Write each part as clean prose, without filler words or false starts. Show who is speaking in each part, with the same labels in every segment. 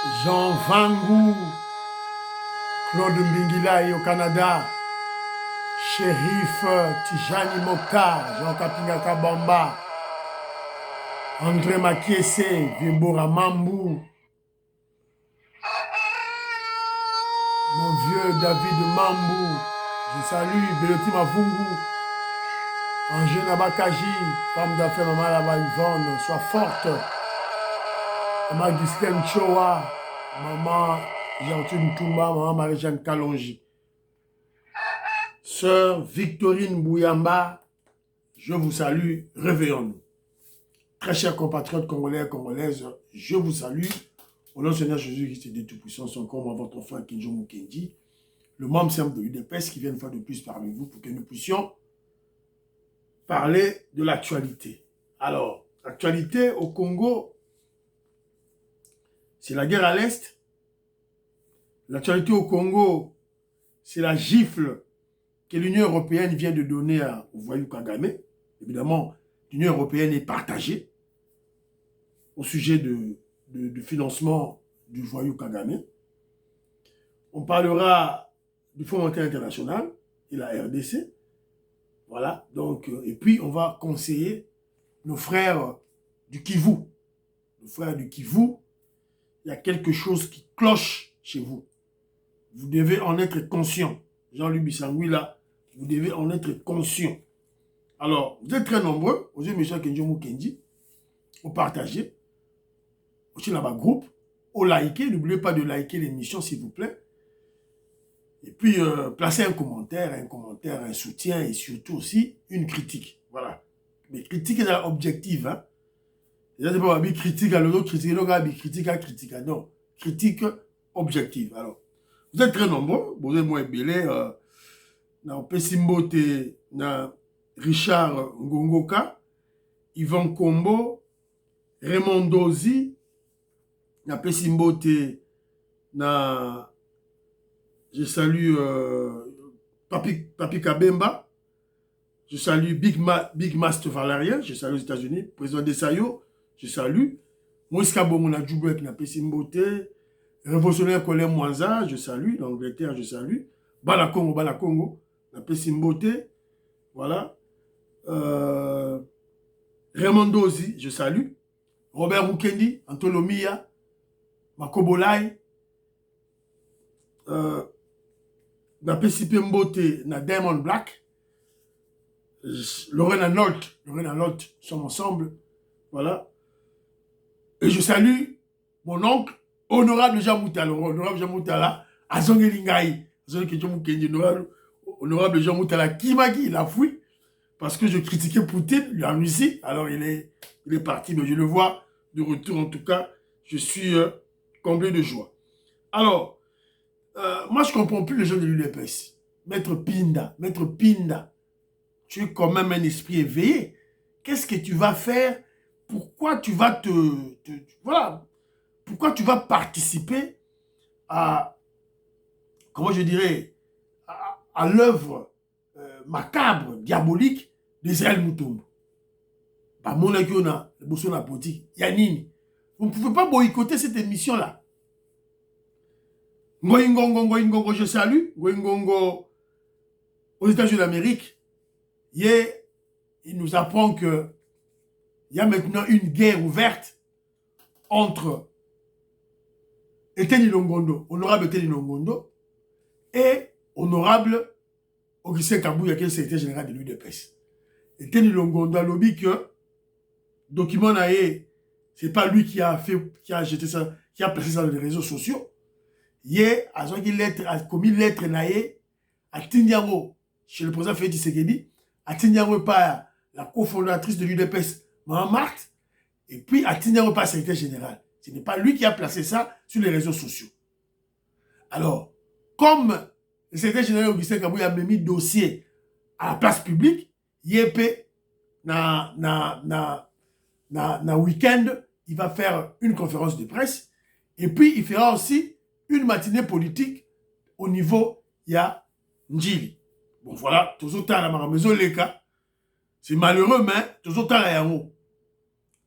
Speaker 1: Jean Vangou, Claude Mbingila au Canada, Shérif Tijani Moka, Jean Kapinga Kabamba, André Makiese, Vimbora Mambou, mon vieux David Mambou, je salue Beloti Mavungu, Angé Nabakaji, femme d'affaires Maman Laba Yvonne, sois forte. Maman Ghislaine Choa, Maman Gentine Toumba, Maman Marie-Jeanne Kalonji. Sœur Victorine Bouyamba, je vous salue, réveillons-nous. Très chers compatriotes congolais et congolaises, je vous salue. Au nom du Seigneur Jésus-Christ et de Tout-Puissant, son combat, votre frère Kinjo Mukendi, le membre simple de l'UDPS qui vient une fois de plus parmi vous pour que nous puissions parler de l'actualité. Alors, l'actualité au Congo, c'est la guerre à l'Est. L'actualité au Congo, c'est la gifle que l'Union européenne vient de donner au voyou Kagame. Évidemment, l'Union européenne est partagée au sujet du financement du voyou Kagame. On parlera du Fonds monétaire international et la RDC. Voilà, donc, et puis on va conseiller nos frères du Kivu. Nos frères du Kivu, il y a quelque chose qui cloche chez vous. Vous devez en être conscient. Jean-Luc Bissangui, là, vous devez en être conscient. Alors, vous êtes très nombreux, aux yeux de M. Kinjo Mukendi, au partager, aussi dans votre groupe, au liker. N'oubliez pas de liker l'émission, s'il vous plaît. Et puis, placez un commentaire, un soutien et surtout aussi une critique. Voilà. Mais critique est objective, hein. Il y a des gens qui critiquent à l'autre, critique à critique. Non, critique objective. Alors, vous êtes très nombreux, vous êtes moins belé, dans Pessimbote, dans Richard Ngongoka, Yvan Kombo, Raymond Dozi, dans Pessimbote, dans, je salue Papi Kabemba, je salue Big Master Valérien, je salue aux États-Unis, président Desayo, je salue. Moïse Kabongo na Djoubek na Pessimbote, Révolutionnaire Colin Mwanza, je salue. L'Angleterre, je salue. Bala Congo, na Pessimbote. Voilà. Raymond Dozi, je salue. Robert Mukendi, Antolomia, Makobolai, na Pessimbote, na Diamond Black, Lorena Nolt sont ensemble. Voilà. Et je salue mon oncle, honorable Jean Moutala. Honorable Jean Moutala, Azongelingaï. Honorable Jean Moutala, qui m'a dit, il a fui, parce que je critiquais Poutine, lui en Russie. Alors il est parti, mais je le vois de retour. En tout cas, je suis comblé de joie. Alors, moi je ne comprends plus les gens de l'UDPS. Maître Pinda, tu es quand même un esprit éveillé. Qu'est-ce que tu vas faire? Pourquoi tu vas voilà, pourquoi tu vas participer à, comment je dirais, à l'œuvre macabre, diabolique d'Israël Moutombo? Bah, mon aguona, le bosso na politique, Yanini. Vous ne pouvez pas boycotter cette émission-là. Ngoingongo, je salue. Ngoingongo, aux États-Unis d'Amérique, il nous apprend que il y a maintenant une guerre ouverte entre Eteni Longondo, honorable Eteni Longondo, et honorable Augustin Kabouya, qui est le secrétaire général de l'UDPS. Eteni Longondo a lobby que document naé, c'est pas lui qui a jeté ça, qui a placé ça dans les réseaux sociaux. Il a commis lettre naé à Tindiango, chez le président Félix Tshisekedi, à Tindiango par la cofondatrice de l'UDPS, Maman Marthe, et puis à Tindiango par le secrétaire général. Ce n'est pas lui qui a placé ça sur les réseaux sociaux. Alors, comme le secrétaire général Augustin Kabouya a mis dossier à la place publique, Yépé, na week-end, il va faire une conférence de presse, et puis il fera aussi une matinée politique au niveau ya Njili. Bon voilà, tous autant la maison Leka, c'est malheureux, mais tous autant la yango.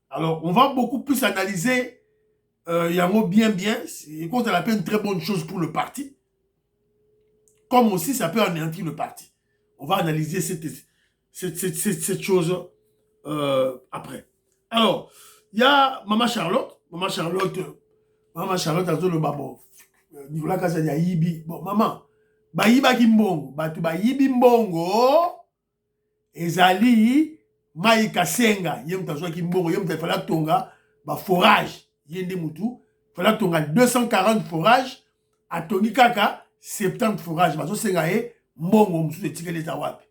Speaker 1: Alors, on va beaucoup plus analyser Yango bien, c'est qu'on appelle une très bonne chose pour le parti. Comme aussi, ça peut anéantir le parti. On va analyser cette chose après. Alors, il y a Maman Charlotte. Maman Charlotte, a le babo. Nicolas Kazadi a yibi. Bon, maman, ba yiba ki mbongo. Batu ba yibi mbongo. Ezali, Maïka Senga. Yem tazwa ki mbongo. Yem tazwa tonga. Ba forage. Yende mutu. Fala tonga 240 forages. A tongi kaka 70 forages. Bazo senga e mbongo musu de tikele tawapi.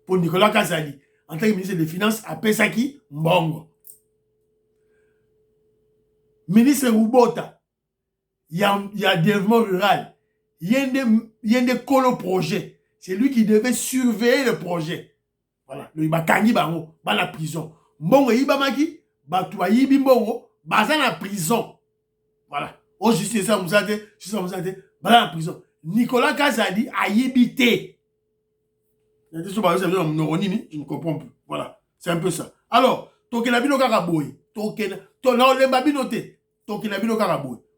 Speaker 1: Pour Nicolas Kazadi, en tant que ministre des Finances, a Pesaki mbongo. Ministre Rubota, il y a développement rural. Il y a des colo-projets. C'est lui qui devait surveiller le projet. Voilà. Le Ibakangi Bango, dans la prison. Mbongo Ibamaki, Batua Yibi Mbongo, dans la prison. Voilà. Au justice, ça vous a dit, dans la prison. Nicolas Kazadi a yibité. Je ne comprends plus. Voilà. C'est un peu ça. Alors, Tokenabino Karaboui.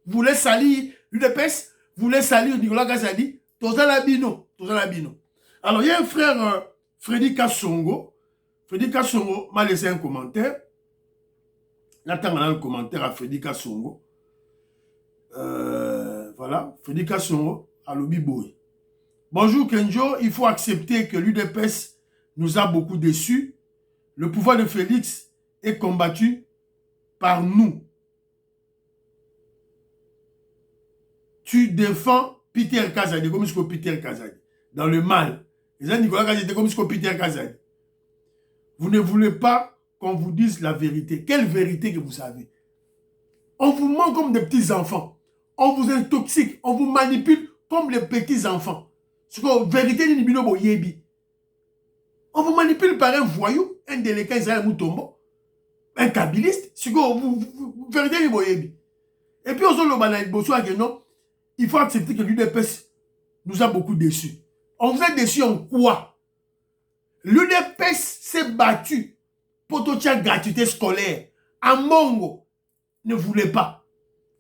Speaker 1: Vous voulez salir l'UDPS, vous voulez salir Nicolas Kazadi, Tozalabino. Alors, il y a un frère, Freddy Kassongo. Freddy Kassongo m'a laissé un commentaire. J'attends un commentaire à Freddy Kassongo. Voilà, Freddy Kassongo à Lobiboy. Bonjour Kenjo, il faut accepter que l'UDPS nous a beaucoup déçus. Le pouvoir de Félix est combattu par nous. Tu défends Peter Kazadi, comme ce Peter Kazadi, dans le mal. Les gens Nicolas Kazadi, comme ce Peter Kazadi. Vous ne voulez pas qu'on vous dise la vérité. Quelle vérité que vous savez? On vous ment comme des petits enfants. On vous intoxique, on vous manipule comme les petits enfants. Ce que vérité ni binobo yebi. On vous manipule par un voyou, un délinquant Israël Moutombo, un kabiliste. Ce que vérité ni boyebi. Et puis on se le que non, il faut accepter que l'UDPS nous a beaucoup déçus. On vous a déçus en quoi? L'UDPS s'est battu pour toute la gratuité scolaire. Amongo ne voulait pas.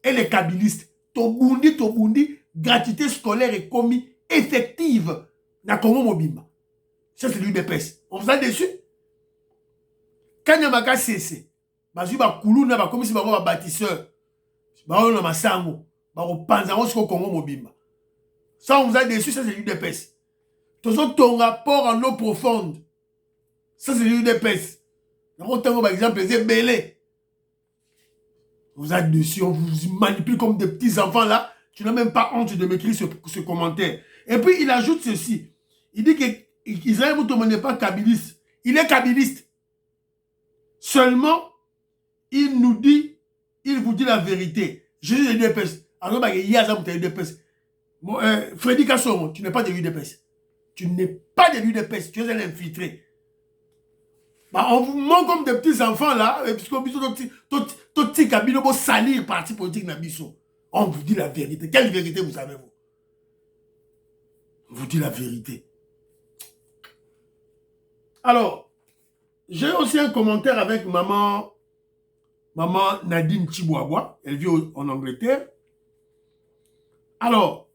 Speaker 1: Et les kabilistes, Tobundi, gratuité scolaire est commis effective dans Congo Mobimba. Ça, c'est l'UDPS. On vous a déçu? Quand il y a un cessé, il y a un bâtisseur, il y a un masango, il y a un panzango sur Congo Mobimba. Ça, on vous a déçu, ça, c'est l'UDPS. Ton rapport en eau profonde, ça, c'est l'UDPS. Par exemple, les Belé. Vous êtes dessus, on vous manipule comme des petits enfants là. Tu n'as même pas honte de m'écrire ce commentaire. Et puis il ajoute ceci. Il dit qu'Israël Moutombo n'est pas kabiliste. Il est kabiliste. Seulement, il vous dit la vérité. Je suis de l'UDPS. Alors, il y a ça, vous êtes de l'UDPS. Freddy Kassongo, tu n'es pas de l'UDPS. Tu n'es pas de l'UDPS. Tu es un infiltré. Bah, on vous ment comme des petits enfants là, puisqu'on petit cabine pour salir parti politique Nabiso. On vous dit la vérité. Quelle vérité vous savez vous? On vous dit la vérité. Alors, j'ai aussi un commentaire avec maman Nadine Chibouaboua. Elle vit en Angleterre. Alors,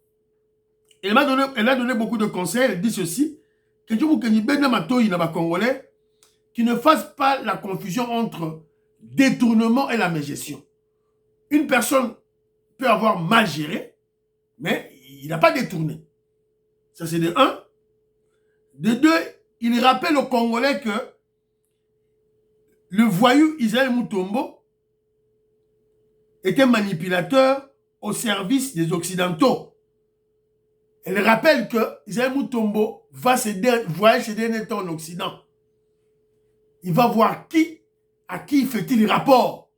Speaker 1: elle a donné beaucoup de conseils. Elle dit ceci. Que tu vous connaissez bien dans Congolais, qui ne fasse pas la confusion entre détournement et la mégestion. Une personne peut avoir mal géré, mais il n'a pas détourné. Ça, c'est de un. De deux, il rappelle aux Congolais que le voyou Israël Moutombo était manipulateur au service des Occidentaux. Elle rappelle que Israël Moutombo va voyager ces derniers temps en Occident. Il va voir à qui fait-il rapport.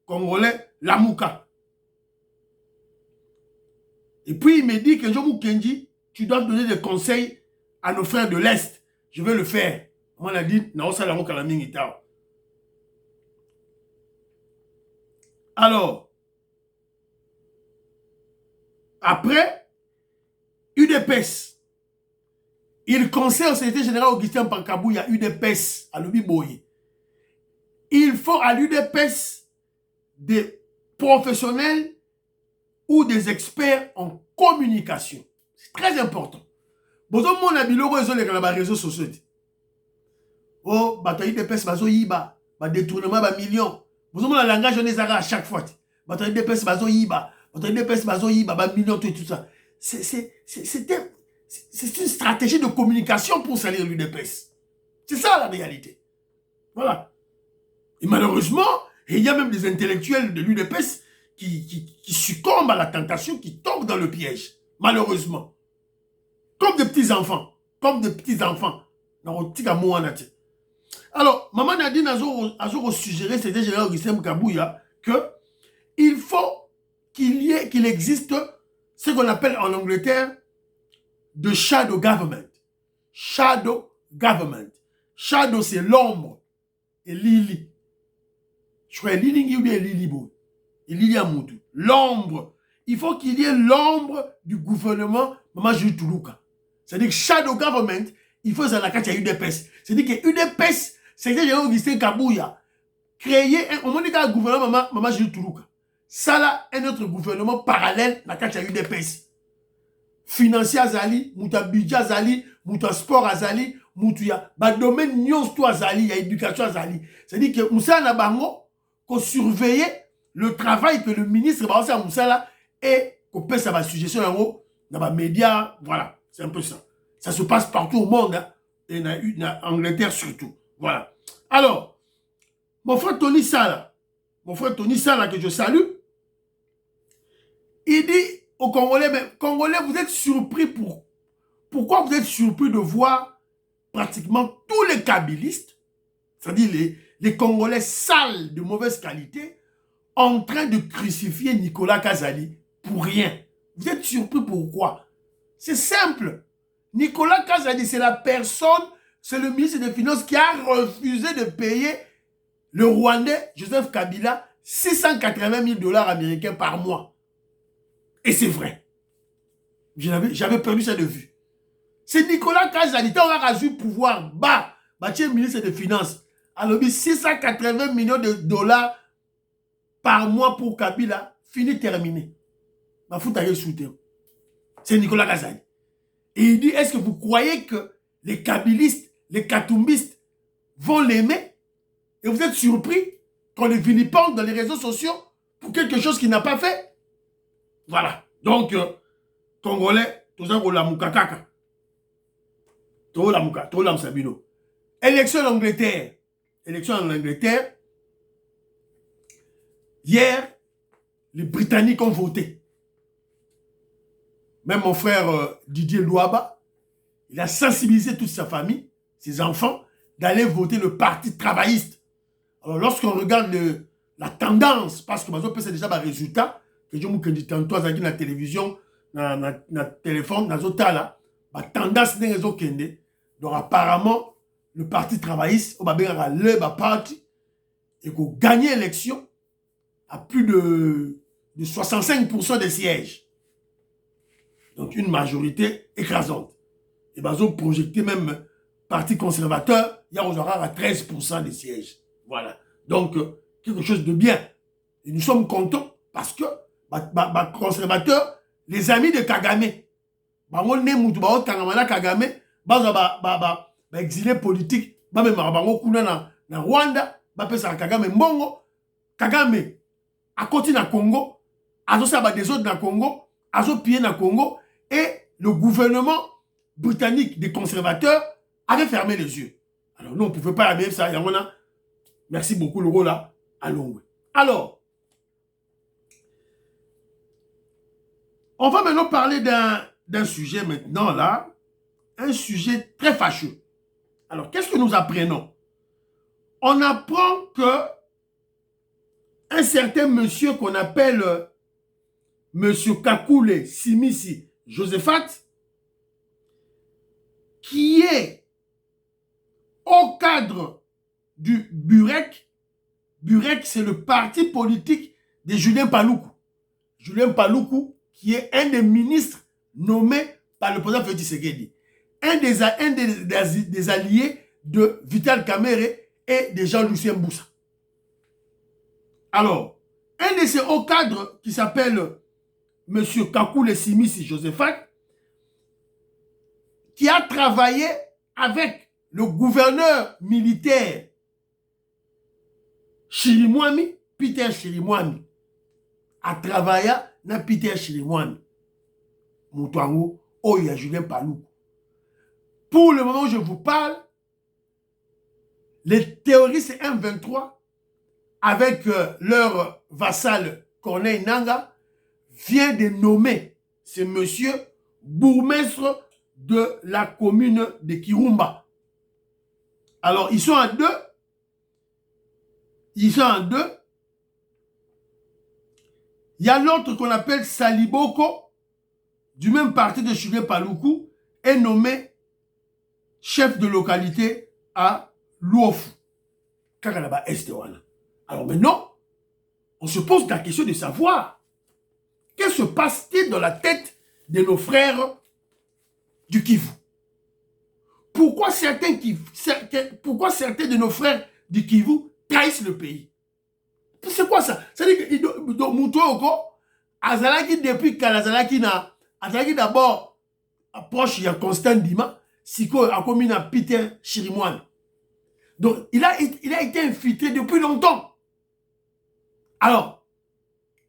Speaker 1: Congolais, Lamouka. Et puis il me dit que Jomou Kenji, tu dois donner des conseils à nos frères de l'Est. Je vais le faire. Moi, on a dit, non, ça l'a calamé. Alors, après, UDPS. Il conseille au secrétaire général Augustin Pankabouya, UDPS, à Lobiboye. Il faut à l'UDPS de professionnels ou des experts en communication. C'est très important. Vous avez vu les réseaux sociaux. Oh, bataille de pes bazo yiba, ba détournement ba millions. Vous avez le langage on est à chaque fois. Bataille de pes bazo yiba, bataille de pes bazo yiba, ba millions tout ça. C'est une stratégie de communication pour salir l'UDPS. C'est ça la réalité. Voilà. Et malheureusement, il y a même des intellectuels de l'UDPS qui succombent à la tentation, qui tombent dans le piège. Malheureusement. Comme des petits enfants. Comme des petits enfants. Alors, Maman Nadine a suggéré, c'était général Augustin Kabouya, que il faut qu'il existe ce qu'on appelle en Angleterre de shadow government. Shadow government. Shadow, c'est l'ombre. Et Lili. Je crois Lili ou bien Lili Bo. Et Lili Amoutou. L'ombre. Il faut qu'il y ait l'ombre du gouvernement Maman Jules Toulouka. C'est-à-dire que shadow government, il faut ça la carte à UDPS. C'est-à-dire que UDPS, c'est que Augustin Kabouya créer au moins un gouvernement Maman Jules Toulouka. Ça là, un autre gouvernement parallèle la carte à UDPS. Financier Azali, Mouta budget Azali, Mouta sport Azali, Mouta ba domaine nyons to Azali, ya éducation Azali. C'est-à-dire que Moussa Nabango, qu'on surveille le travail que le ministre Baosa Moussa là et qu'on peut sa suggestion en haut dans les médias, voilà, c'est un peu ça. Ça se passe partout au monde, hein, et en Angleterre surtout. Voilà. Alors, mon frère Tony Sala, que je salue, il dit aux Congolais, mais Congolais, vous êtes surpris pourquoi vous êtes surpris de voir pratiquement tous les kabylistes, c'est-à-dire les Congolais sales de mauvaise qualité, en train de crucifier Nicolas Kazali pour rien. Vous êtes surpris pourquoi? C'est simple. Nicolas Kazali, c'est la personne, c'est le ministre des Finances qui a refusé de payer le Rwandais, Joseph Kabila, 680 000 $ américains par mois. Et c'est vrai. J'avais perdu ça de vue. C'est Nicolas Kazali, quand on a reçu le pouvoir, ministre des Finances, alors 680 millions de dollars par mois pour Kabila, fini, terminé. C'est Nicolas Kazali. Et il dit, est-ce que vous croyez que les kabylistes, les katumbistes vont l'aimer? Et vous êtes surpris qu'on les vilipende dans les réseaux sociaux pour quelque chose qu'il n'a pas fait? Voilà. Donc, Congolais, tout ça, on l'a moukakaka. Tout la mouka, tout la msabino. Élection en Angleterre. Élection en Angleterre. Hier, les Britanniques ont voté. Même mon frère Didier Louaba, il a sensibilisé toute sa famille, ses enfants, d'aller voter le Parti travailliste. Alors, lorsqu'on regarde la tendance, parce que c'est déjà un résultat, que je me dis tantôt à la télévision, dans le téléphone, dans la tendance n'est pas kende. Donc, apparemment, le Parti travailliste, on va bien le parti, et qu'on gagne l'élection à plus de 65% des sièges. Donc, une majorité écrasante. Et ils ont projeté même Parti conservateur, il y a aujourd'hui à 13% des sièges. Voilà. Donc, quelque chose de bien. Et nous sommes contents parce que conservateurs, les amis de Kagame, Kagame, exilé politique, même na Rwanda, Kagame Mbongo, Kagame, à côté na Congo, à des autres na Congo, à pied na Congo, et le gouvernement britannique des conservateurs avait fermé les yeux. Alors nous, on ne pouvait pas amener ça. Merci beaucoup, le rôle là, à Longwe. Alors, on va maintenant parler d'un sujet maintenant là, un sujet très fâcheux. Alors, qu'est-ce que nous apprenons? On apprend que un certain monsieur qu'on appelle monsieur Kakule Simisi Josephat, qui est au cadre du Burek. Burek, c'est le parti politique de Julien Paluku. Julien Paluku, qui est un des ministres nommés par le président Félix Tshisekedi. Un des alliés de Vital Kamerhe et de Jean-Lucien Boussa. Alors, un de ces hauts cadres qui s'appelle M. Kakule Simisi Josephat, qui a travaillé avec le gouverneur militaire Chirimwami, Peter Chirimwami, a travaillé avec Peter Chirimwami. Moutouango, Oya Julien Paloukou. Pour le moment où je vous parle, les terroristes M23, avec leur vassal Corneille Nanga, vient de nommer ce monsieur bourgmestre de la commune de Kirumba. Alors, ils sont en deux. Ils sont en deux. Il y a l'autre qu'on appelle Saliboko, du même parti de Julien Paloukou, est nommé chef de localité à Luofu. Kakalaba Estewana. Alors maintenant, on se pose la question de savoir que se passe-t-il dans la tête de nos frères du Kivu? Pourquoi certains de nos frères du Kivu trahissent le pays? C'est quoi ça? C'est-à-dire que Moutouoko, Azalaki depuis qu'Azalaki d'abord proche de Constant Dima, Siko a commis à Peter Chirimwami. Donc il a été infiltré depuis longtemps. Alors,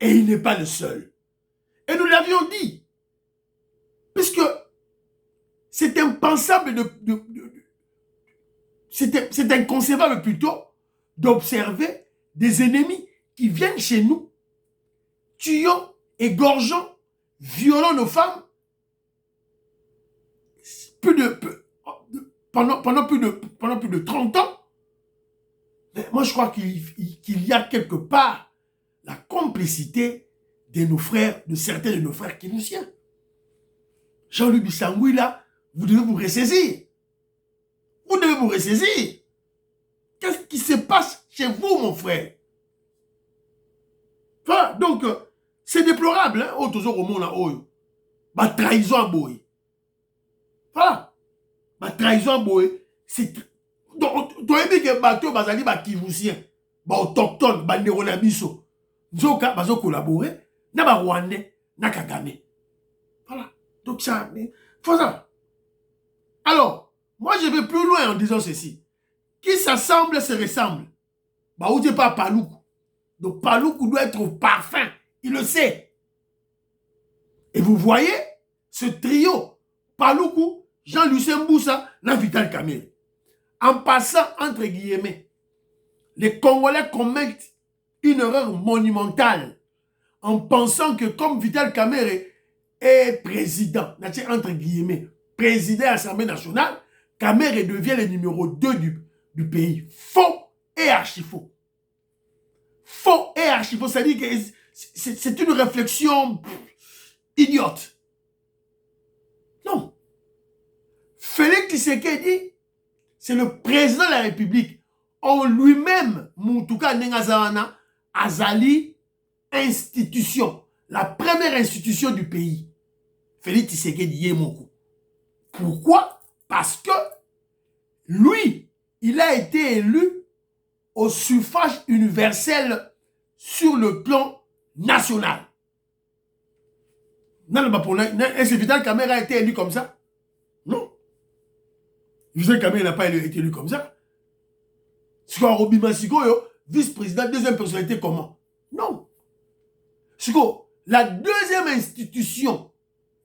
Speaker 1: et il n'est pas le seul. Et nous l'avions dit, puisque c'est impensable c'est inconcevable plutôt d'observer des ennemis qui viennent chez nous, tuant, égorgeant, violant nos femmes, pendant plus de 30 ans. Mais moi, je crois qu'il y a quelque part la complicité de nos frères, de certains de nos frères kivusiens. Jean-Luc Bissangui, là, vous devez vous ressaisir. Vous devez vous ressaisir. Qu'est-ce qui se passe chez vous, mon frère? Voilà, donc, c'est déplorable, hein, ma trahison à Boy. Voilà. Ma trahison à Boy, c'est... Donc, tu as dit que bateau, bazali, ba kivusien, ba autochtone, ba néronabiso, nzoka, bazo collaborer, na ba rwandais, na Kagame. Voilà. Donc, ça, faut ça. Alors, moi, je vais plus loin en disant ceci. Qui s'assemble se ressemble. Bah, où n'est pas Paloukou. Donc, Paloukou doit être parfait. Il le sait. Et vous voyez, ce trio, Paloukou, Jean-Lucien Mboussa, na Vital Kamerhe. En passant, entre guillemets, les Congolais commettent une erreur monumentale en pensant que comme Vital Kamerhe est président, entre guillemets, président de l'Assemblée nationale, Kamerhe devient le numéro 2 du pays. Faux et archi-faux. Faux et archi-faux, c'est-à-dire que c'est une réflexion idiote. Non. Félix Tshisekedi, c'est le président de la République. En lui-même, Moutouka Nengazawana, Azali, institution. La première institution du pays. Félix Tshisekedi Yemoko. Pourquoi? Parce que lui, il a été élu au suffrage universel sur le plan national. Est-ce que Vital Kamerhe a été élu comme ça? Non. Vital Kamerhe n'a pas été élu comme ça. Siko Robima Sikoyo, vice-président, deuxième personnalité, comment? Non. Siko, la deuxième institution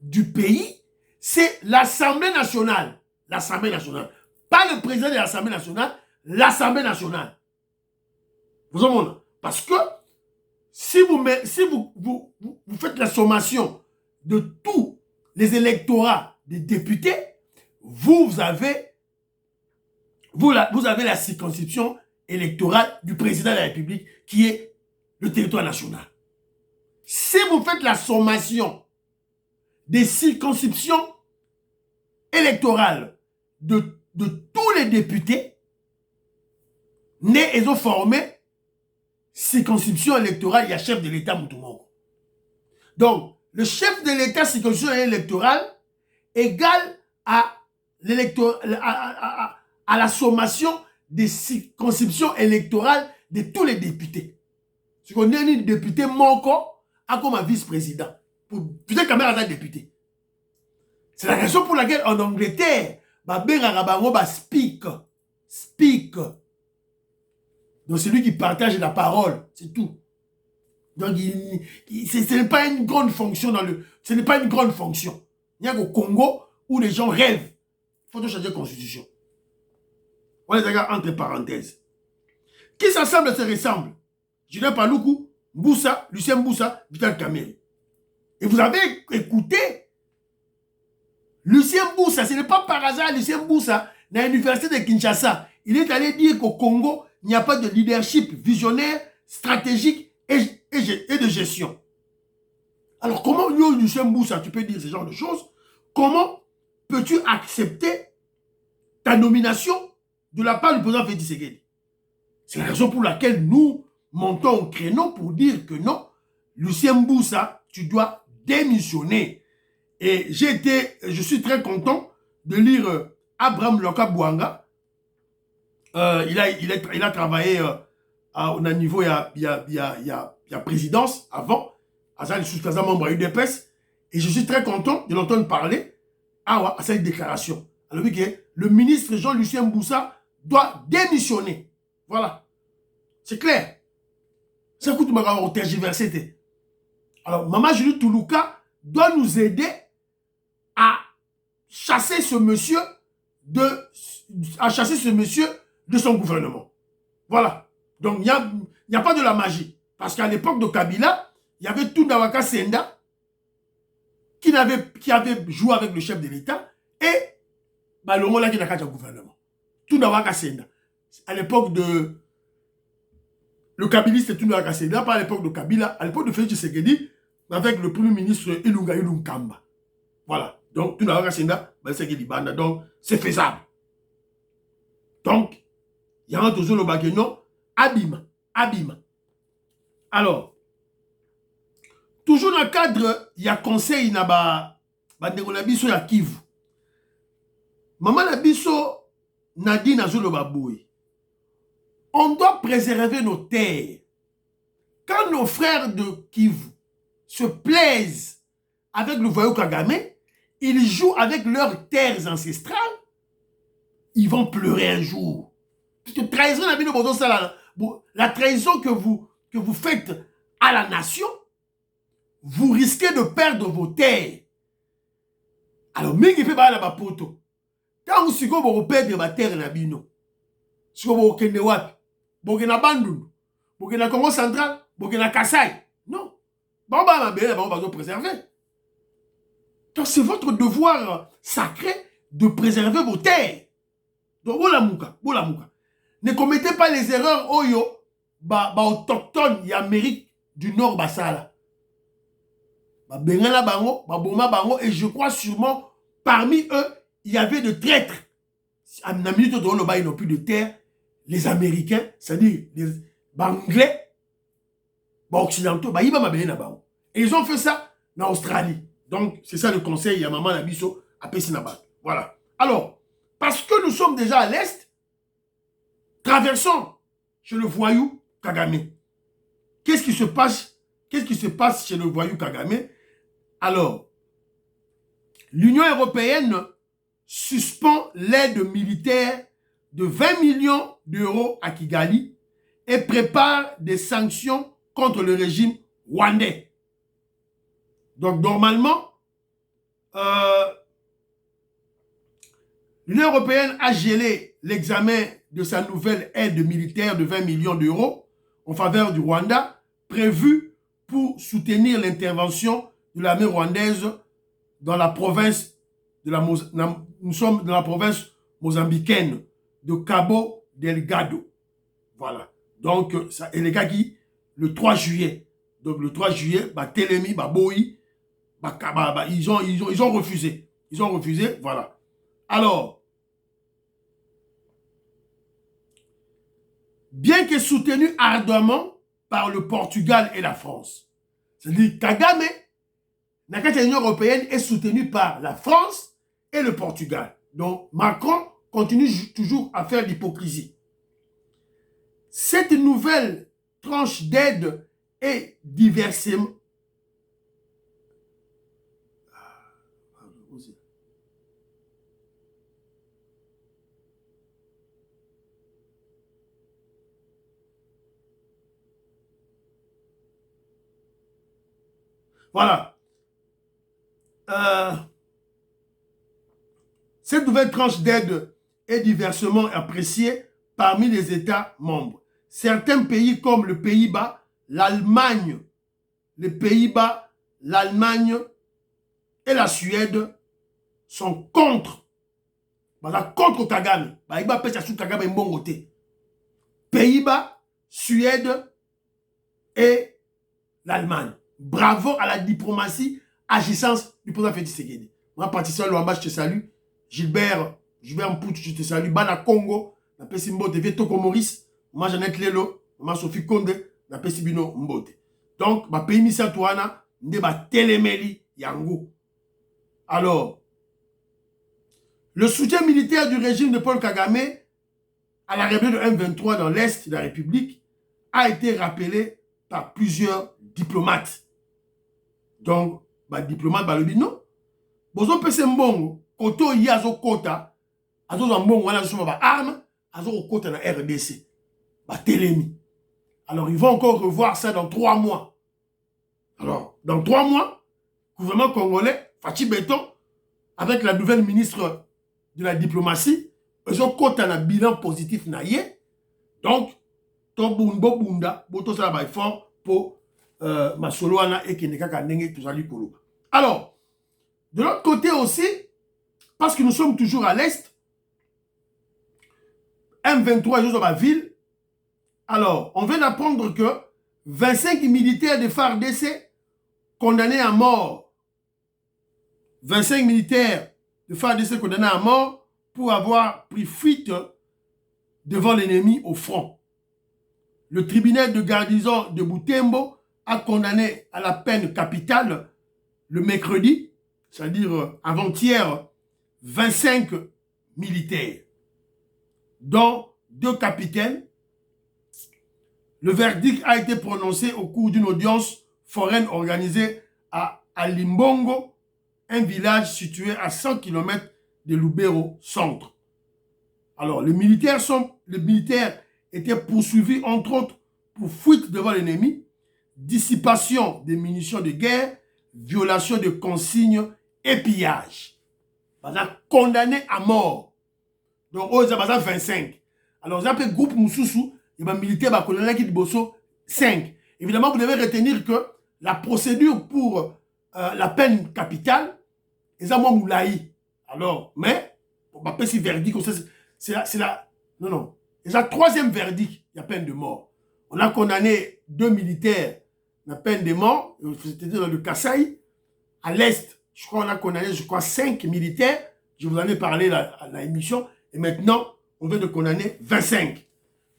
Speaker 1: du pays, c'est l'Assemblée nationale. L'Assemblée nationale. Pas le président de l'Assemblée nationale, l'Assemblée nationale. Vous comprenez? Parce que si vous faites la sommation de tous les électorats des députés, vous avez la circonscription électorale du président de la République qui est le territoire national. Si vous faites la sommation des circonscriptions électorales de tous les députés, ils ont formé circonscription électorale, il y a chef de l'État Moutoumoko. Donc, le chef de l'État circonscription électorale égale à la sommation des circonscriptions électorales de tous les députés. Si on est un député Moko, a comme un vice-président. Peut-être quand même un député. C'est la raison pour laquelle en Angleterre, speak. Speak. Donc c'est lui qui partage la parole. C'est tout. Donc ce n'est pas une grande fonction ce n'est pas une grande fonction. Il y a qu'au Congo où les gens rêvent. Il faut changer de constitution. On les regarde entre parenthèses. Qui s'assemble se ressemble? Julien Paluku, Mboussa, Lucien Mboussa, Vital Kamerhe. Et vous avez écouté Lucien Mboussa, ce n'est pas par hasard Lucien Mboussa, dans l'université de Kinshasa, il est allé dire qu'au Congo, il n'y a pas de leadership visionnaire, stratégique et de gestion. Alors comment, Lucien Mboussa, tu peux dire ce genre de choses? Comment peux-tu accepter ta nomination de la part du président Félix Tshisekedi? C'est la raison pour laquelle nous montons au créneau pour dire que non, Lucien Mboussa, tu dois démissionner. Et je suis très content de lire Abraham Loka-Bouanga. Il a travaillé au niveau, il y a présidence avant, à sous-président membre à UDPS. Et je suis très content de l'entendre parler à cette déclaration. Alors, le ministre Jean-Lucien Mboussa doit démissionner. Voilà. C'est clair. Ça coûte ma tergiversé. Alors, Maman Julie Toulouka doit nous aider à chasser ce monsieur de son gouvernement. Voilà. Donc, il n'y a pas de la magie. Parce qu'à l'époque de Kabila, il y avait Toundawaka Senda qui avait joué avec le chef de l'État et le Mola qui n'a qu'à gouvernement. Toundawaka Senda. À l'époque de... Le Kabiliste est Toundawaka Senda, pas à l'époque de Kabila, à l'époque de Félix Tshisekedi, avec le premier ministre Ilunga Ilunkamba. Voilà. Donc, Toundawaka Senda, donc, c'est faisable. Donc, il y a un toujours le bageno, abîme. Alors, toujours dans le cadre, il y a conseil, il y a Ndengolabiso, il y a Kivu. Maman Labiso, Nadine Azolo Baboui. On doit préserver nos terres. Quand nos frères de Kivu se plaisent avec le voyou Kagame, ils jouent avec leurs terres ancestrales, ils vont pleurer un jour. La trahison que vous faites à la nation, vous risquez de perdre vos terres. Alors, mingi fait ba la bapoto. Quand vous perdre votre terre na bino, si vous kende wapi, Burkina Bandundu, Burkina Congo central, Burkina Kassai. Non. Bon, va préserver. Donc, c'est votre devoir sacré de préserver vos terres. Donc, Bolamuka. Ne commettez pas les erreurs Oyo, autochtones y Amérique du Nord basala. Bengala bango, Boma bango, et je crois sûrement parmi eux, il y avait de traîtres. À la minute où ils n'ont plus de terre, les Américains, c'est-à-dire les Anglais, occidentaux, et ils ont fait ça en Australie. Donc, c'est ça le conseil à Maman Labiso à Pessinabat. Voilà. Alors, parce que nous sommes déjà à l'Est, traversons chez le voyou Kagame. Qu'est-ce qui se passe chez le voyou Kagame? Alors, l'Union européenne suspend l'aide militaire de 20 millions d'euros à Kigali et prépare des sanctions contre le régime rwandais. Donc, normalement, l'Union européenne a gelé l'examen de sa nouvelle aide militaire de 20 millions d'euros en faveur du Rwanda, prévue pour soutenir l'intervention de l'armée rwandaise dans la province nous sommes dans la province mozambicaine de Cabo Delgado. Voilà. Donc, ça, et les gars qui, le 3 juillet, Telemi, Boyi, ils ont refusé. Ils ont refusé, voilà. Alors, bien que soutenu ardemment par le Portugal et la France, c'est-à-dire Kagame, l'Union européenne est soutenue par la France et le Portugal. Donc, Macron continue toujours à faire l'hypocrisie. Cette nouvelle tranche d'aide et diversement. Voilà. Cette nouvelle tranche d'aide est diversement appréciée parmi les États membres. Certains pays comme le Pays-Bas, l'Allemagne, les Pays-Bas, l'Allemagne et la Suède sont contre. Contre Kagame. Pays-Bas, Suède et l'Allemagne. Bravo à la diplomatie agissance du président Félix Tshisekedi. Moi, Patricia Luamba, je te salue. Gilbert Mpouch, je te salue. Bana Congo, na pesi mbote. Vietoko Maurice, moi Jeannette Lelo, moi Sophie Konde, na pesi bino mbote. Donc, ma pays misa touana, nde ba telemeli yango. Alors, le soutien militaire du régime de Paul Kagame à la rébellion de M23 dans l'Est de la République a été rappelé par plusieurs diplomates. Donc, bah, diplomate, bah, le dit non. Bozo pese mbongo, koto yi azo kota, azo mbongo wana azo ba arme, azo kota na RDC. Bah, telemi. Alors, ils vont encore revoir ça dans 3 mois. Alors, dans 3 mois, le gouvernement congolais, Fachi Beton, avec la nouvelle ministre de la diplomatie, ils ont kota na bilan positif na ye. Donc, to bumbo bunda, boto ça ba fort pour Masoloana et Kenekaka Nenge Tuzali Koloba. Alors, de l'autre côté aussi, parce que nous sommes toujours à l'Est, M23 est dans ma ville. Alors, on vient d'apprendre que 25 militaires de FARDC condamnés à mort. 25 militaires de FARDC condamnés à mort pour avoir pris fuite devant l'ennemi au front. Le tribunal de garnison de Butembo a condamné à la peine capitale le mercredi, c'est-à-dire avant-hier, 25 militaires, dont 2 capitaines. Le verdict a été prononcé au cours d'une audience foraine organisée à Limbongo, un village situé à 100 km de Lubero centre. Alors, les militaires étaient poursuivis, entre autres, pour fuite devant l'ennemi, dissipation des munitions de guerre, violation de consignes et pillage. Ils sont condamnés à mort. Donc, ils ont 25. Alors, ils appellent groupe Moussoussou, et les militaires sont condamnés à 5. Évidemment, vous devez retenir que la procédure pour la peine capitale, ils ont moulaï. Alors, mais, on va pas si verdict, c'est la. Non, non. C'est la 3e verdict, il y a peine de mort. On a condamné 2 militaires à peine de mort, c'était dans le Kasaï. À l'Est, je crois qu'on a condamné, 5 militaires. Je vous en ai parlé à l'émission. Et maintenant, on vient de condamner 25.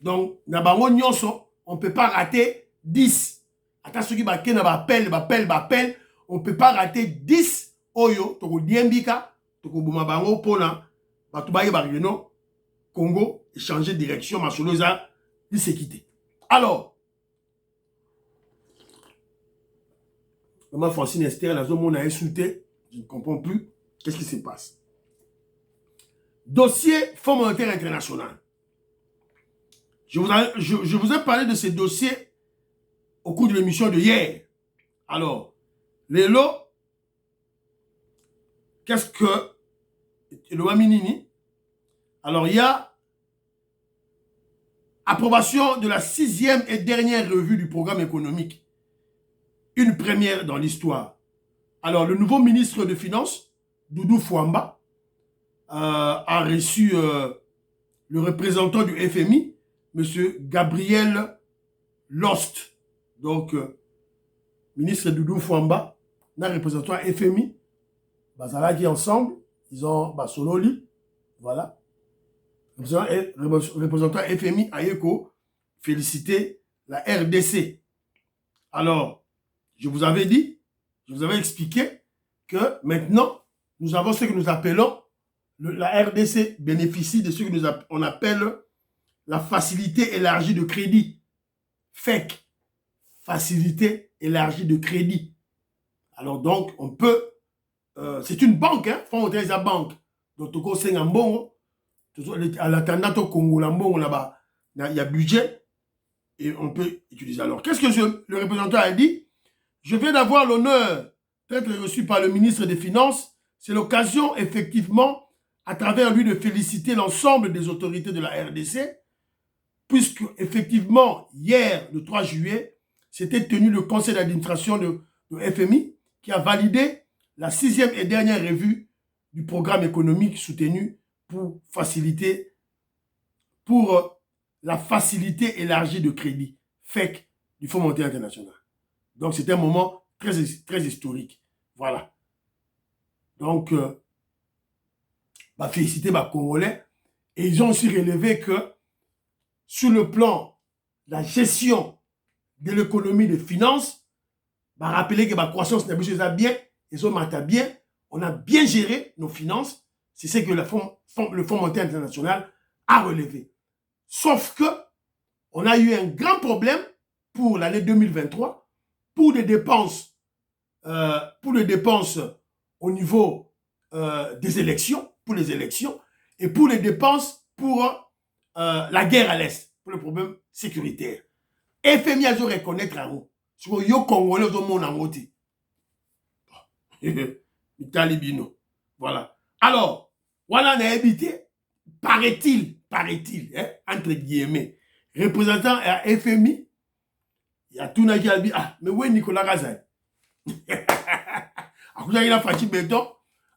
Speaker 1: Donc, on ne peut pas rater 10. Attends, ceux qui appellent, on ne peut pas rater 10. Oyo, toko diembika, toko bumabango, pona, batubaye barino, Congo, changer de direction, Masoloza, il s'est quitté. Alors, maman Francine Esther, la zone où on a insulté, je ne comprends plus, qu'est-ce qui se passe? Dossier Fonds monétaire international. Je vous ai parlé de ces dossiers au cours de l'émission de hier. Alors, les lots, qu'est-ce que le Waminini? Alors, il y a approbation de la 6e et dernière revue du programme économique. Une première dans l'histoire. Alors, le nouveau ministre de Finances, Doudou Fouamba, a reçu le représentant du FMI, M. Gabriel Lost. Donc, ministre Doudou Fouamba, un représentant FMI, Bazala qui ensemble, ils ont Sololi, voilà. Représentant FMI Ayeko, féliciter la RDC. Alors, je vous avais dit, je vous avais expliqué que maintenant, nous avons ce que nous appelons, la RDC bénéficie de ce que on appelle la facilité élargie de crédit, FEC, facilité élargie de crédit. Alors donc, on peut... c'est une banque, hein, Fonds monétaire c'est la banque. Donc, tu sais, en bon, à l'attendant au Congo, là-bas, il y a budget et on peut utiliser. Alors, qu'est-ce que le représentant a dit? Je viens d'avoir l'honneur d'être reçu par le ministre des Finances. C'est l'occasion, effectivement, à travers lui, de féliciter l'ensemble des autorités de la RDC, puisque, effectivement, hier, le 3 juillet, s'était tenu le conseil d'administration de FMI qui a validé la 6e et dernière revue du programme économique soutenu pour la facilité élargie de crédit, FEC, du Fonds monétaire international. Donc, c'est un moment très, très historique. Voilà. Donc, féliciter les Congolais. Et ils ont aussi relevé que, sur le plan de la gestion de l'économie des finances, rappeler que la croissance n'a pas bien, ils ont bien, on a bien géré nos finances. C'est ce que le Fonds monétaire international a relevé. Sauf que, on a eu un grand problème pour l'année 2023 pour les dépenses au niveau des élections, pour les élections, et pour les dépenses pour la guerre à l'Est, pour le problème sécuritaire. FMI a dû reconnaître à vous. Sur le Congolais, au monde en côté. Italibino. Voilà. Alors, voilà, on a habité, paraît-il, hein, entre guillemets, représentant à FMI, il y a tout le monde qui a dit, ah, mais où est Nicolas Gazay? Il a fait béton.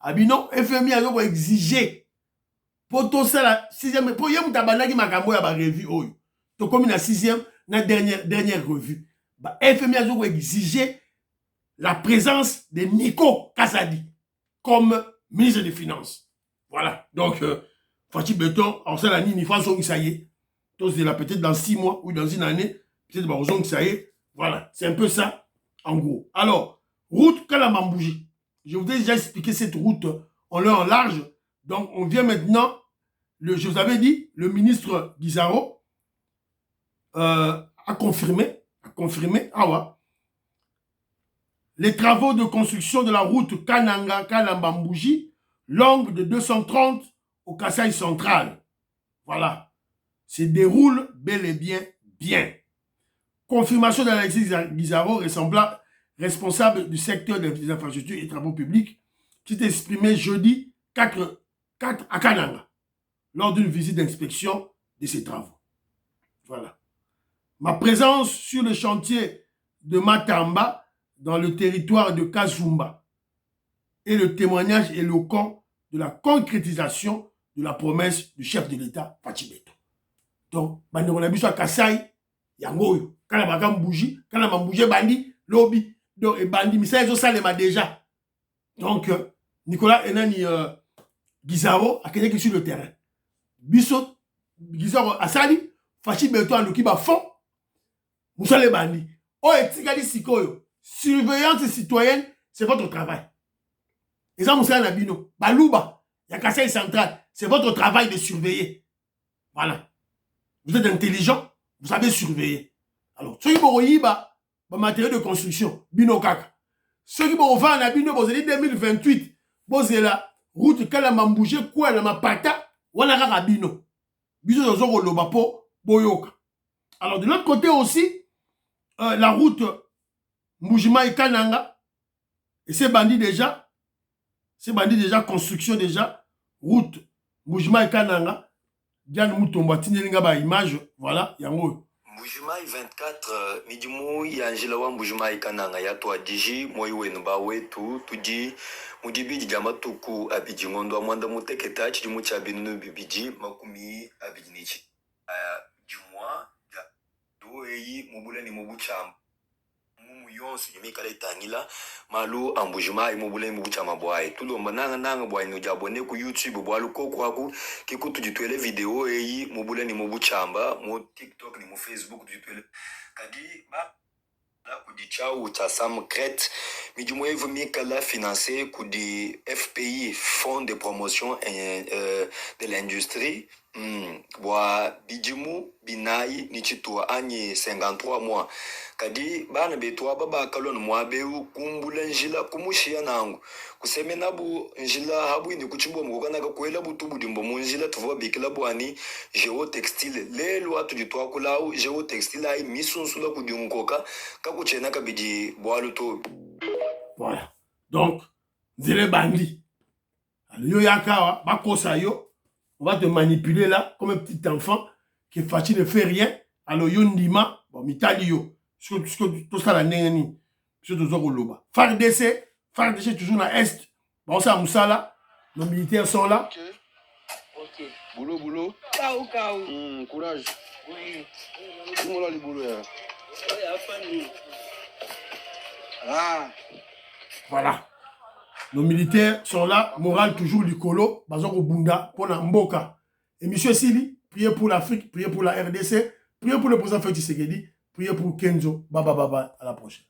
Speaker 1: Ah, non, FMI a exigé pour tout ça, la 6e, pour y avoir qui m'a camoué à la revue, tout comme la 6e, la dernière revue. FMI a exigé la présence de Nico Kazadi comme ministre des Finances. Voilà. Donc, Fachi Béton, alors ça, la ni façon que ça y est. Donc, c'est là peut-être dans 6 mois ou dans une année, peut-être que ça y est. Voilà. C'est un peu ça, en gros. Alors, route Kalamambouji. Je vous ai déjà expliqué cette route en long en large. Donc, on vient maintenant, je vous avais dit, le ministre Guizaro a confirmé, ah ouais, les travaux de construction de la route Kananga-Kalambambouji, longue de 230 au Kasaï central. Voilà. Se déroule bel et bien. Confirmation d'Alexis Guizaro, responsable du secteur des infrastructures et travaux publics, qui s'est exprimé jeudi 4 à Kananga, lors d'une visite d'inspection de ces travaux. Voilà. Ma présence sur le chantier de Matamba, dans le territoire de Kazumba, et le témoignage éloquent de la concrétisation de la promesse du chef de l'État, Fachi Béton. Donc, on a vu ça Kassai, Yangoyo, quand on a bougi, quand on a bougé bandi, lobby, donc, et bandi, mais ça, ils ont ça déjà. Donc, Nicolas Enani Guizaro a quelqu'un qui est sur le terrain. Bissot, Guizaro, Asali, Fachi Béton, a l'okiba fond, Moussa les bandits. Oh, et Tigadi Sikoyo. Surveillance citoyenne, c'est votre travail. Et ça, Moussa Nabino, Balouba, Yakassai Central, c'est votre travail de surveiller. Voilà. Vous êtes intelligent, vous savez surveiller. Alors, ceux qui vont yiba, matériel de construction, Bino Kaka. Ceux qui vont vendre à Bino, vous avez 2028, vous avez la route Kalamambouche, quoi, la mapata, ou la Rabino. Bino Zoro Lobapo, Boyoka. Alors, de l'autre côté aussi, la route Moujima et Kananga, et ces bandits déjà, construction déjà, route Moujima et Kananga, Diane Moutomba, Tinelinga ba image, voilà, yango.
Speaker 2: Moujima 24, midimu ya Angela wa Moujima et Kananga, ya toi Diji, moi Wenba wetu, tuji, mudibi dijama tuku abiji ngondo amwanda muteketa, chidimu chabinu bibiji, makumi abijinichi. Jumwa, do eyi, mubule ni mubuchamba. Yonsu yimika le tangila malu ambujima imubule mubuchama bwaye tulomba nanga bwaye no jabone ku YouTube bwalu koko aku kiku tujitwele video eyi mubule ni mubuchamba mu TikTok ni mu Facebook tujitwele kadi ba la kudi chau cha samkret mijumo evu mika la financer kudi FPI Fonds de promotion de l'industrie Bwa bijimu binayi ni chitua anyi 53 mois kadi bana betwa baba kalon mwabeu kumbula njila kumushia nangu kuseme nabu njila habu ni kuchimbo mukana ka kwela butubu dimbo munjila tuva bikila bwani geo textile lelo atu ditwa kulau geo textile ai misunsula kudunkoka ka kuchena ka biji bwalu to.
Speaker 1: Voilà. Donc nzele bandi yo yakawa bakosa yo. On va te manipuler là comme un petit enfant qui est facile ne fait rien. Alors yo ndima bon mitali yo. Tout ça la neni. Sur tout ça loba. FARDC toujours dans est. Bon ça Moussala, nos militaires sont là.
Speaker 3: Ok.
Speaker 4: Boulot.
Speaker 3: Cao.
Speaker 4: Courage.
Speaker 3: Oui.
Speaker 4: Comment là le boulot là?
Speaker 1: Ah. Voilà. Nos militaires sont là, moral toujours l'icolo, Bazoko Bunda, pour la Mboka. Et monsieur Sili, priez pour l'Afrique, priez pour la RDC, priez pour le président Félix Tshisekedi, priez pour Kenzo. Baba, à la prochaine.